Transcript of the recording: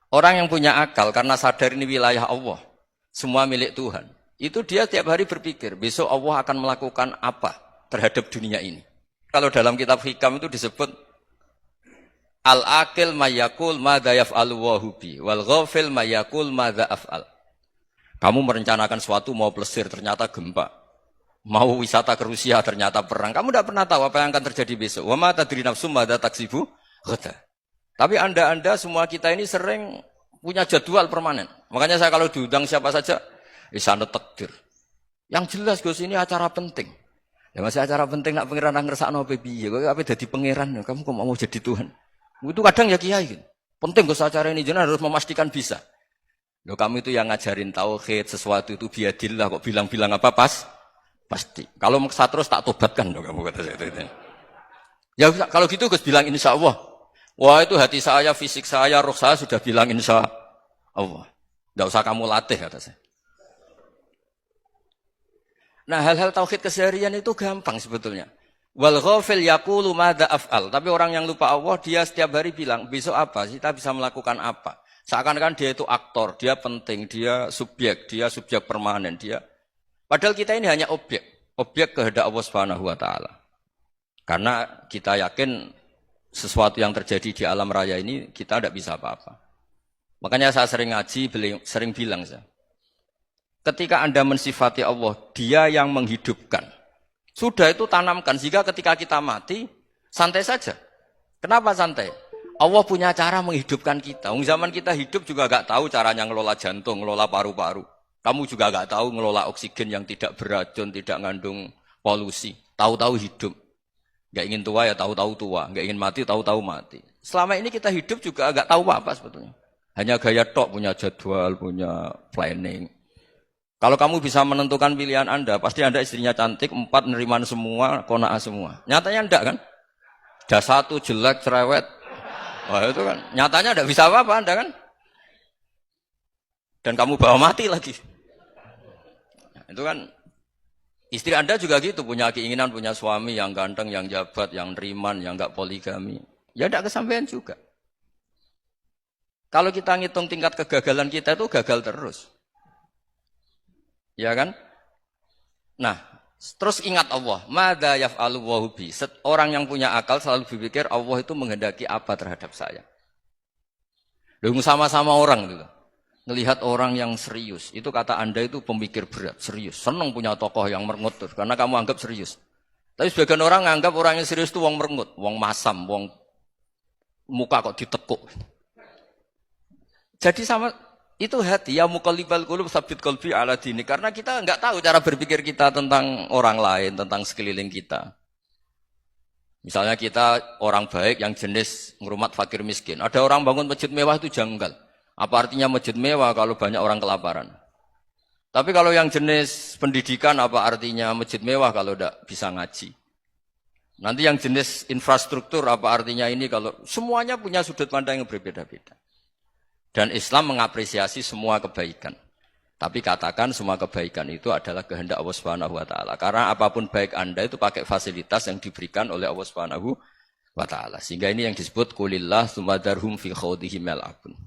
Orang yang punya akal karena sadar ini wilayah Allah, semua milik Tuhan. Itu dia tiap hari berpikir, besok Allah akan melakukan apa terhadap dunia ini. Kalau dalam kitab Hikam itu disebut al-akil mayakul madza yaf'alu wa hubi wal ghafil mayakul madza af'al. Kamu merencanakan sesuatu mau plesir ternyata gempa. Mau wisata ke Rusia ternyata perang. Kamu tidak pernah tahu apa yang akan terjadi besok. Wa ma tadri nafsum madza taksibu ghada. Tapi anda semua kita ini sering punya jadwal permanen. Makanya saya kalau diundang siapa saja, sana takdir. Yang jelas Gus ini acara penting. Ya masih acara penting nak pangeran ngersakno apa piye? Kok ape dadi pangeran? Kamu kok mau jadi Tuhan? Itu kadang ya kiai gitu. Penting Gus acara ini jenengan harus memastikan bisa. Loh kamu itu yang ngajarin tauhid, sesuatu itu biadillah kok bilang-bilang apa pasti. Kalau maksa terus tak tobatkan loh kamu kata saya itu. Ya kalau gitu Gus bilang insyaallah. Wah itu hati saya, fisik saya, roh saya sudah bilang insya Allah. Tidak usah kamu latih kata saya. Nah hal-hal tauhid keseharian itu gampang sebetulnya. Wal ghafil yaqulu madza af'al. Tapi orang yang lupa Allah dia setiap hari bilang besok apa? Kita bisa melakukan apa? Seakan-akan dia itu aktor, dia penting, dia subjek permanen, dia. Padahal kita ini hanya objek kehendak Allah Subhanahu wa taala. Karena kita yakin sesuatu yang terjadi di alam raya ini kita tidak bisa apa-apa. Makanya saya sering ngaji, sering bilang saya. Ketika Anda mensifati Allah, Dia yang menghidupkan. Sudah itu tanamkan sehingga ketika kita mati santai saja. Kenapa santai? Allah punya cara menghidupkan kita. Zaman kita hidup juga gak tahu caranya ngelola jantung, ngelola paru-paru. Kamu juga gak tahu ngelola oksigen yang tidak beracun, tidak mengandung polusi. Tahu-tahu hidup. Gak ingin tua ya tahu-tahu tua, gak ingin mati tahu-tahu mati. Selama ini kita hidup juga gak tahu apa sebetulnya. Hanya gaya tok, punya jadwal, punya planning. Kalau kamu bisa menentukan pilihan Anda, pasti Anda istrinya cantik, 4 neriman semua, kona'ah semua. Nyatanya enggak kan? Ada 1 jelek, cerewet. Wah itu kan, nyatanya enggak bisa apa-apa Anda kan? Dan kamu bawa mati lagi. Nah, itu kan. Istri Anda juga gitu, punya keinginan, punya suami yang ganteng, yang jabat, yang neriman, yang enggak poligami. Ya enggak kesampaian juga. Kalau kita ngitung tingkat kegagalan kita itu gagal terus. Ya kan? Nah, terus ingat Allah. Madza yaf'alu wa hubi. Orang yang punya akal selalu berpikir Allah itu menghendaki apa terhadap saya. Lalu sama-sama orang gitu. Melihat orang yang serius, itu kata Anda itu pemikir berat, serius. Senang punya tokoh yang merengut karena kamu anggap serius. Tapi sebagian orang anggap orang yang serius itu wong merengut, wong masam, wong muka kok ditekuk. Jadi sama itu hati ya muqallibal qulub tsabbit qalbi ala dini, karena kita enggak tahu cara berpikir kita tentang orang lain, tentang sekeliling kita. Misalnya kita orang baik yang jenis ngrumat fakir miskin. Ada orang bangun masjid mewah itu janggal. Apa artinya masjid mewah kalau banyak orang kelaparan? Tapi kalau yang jenis pendidikan apa artinya masjid mewah kalau tidak bisa ngaji? Nanti yang jenis infrastruktur apa artinya ini kalau semuanya punya sudut pandang yang berbeda-beda. Dan Islam mengapresiasi semua kebaikan. Tapi katakan semua kebaikan itu adalah kehendak Allah Subhanahu wa taala. Karena apapun baik Anda itu pakai fasilitas yang diberikan oleh Allah Subhanahu wa taala. Sehingga ini yang disebut qulillah tsumma darhum fi khawdihim yal'abun.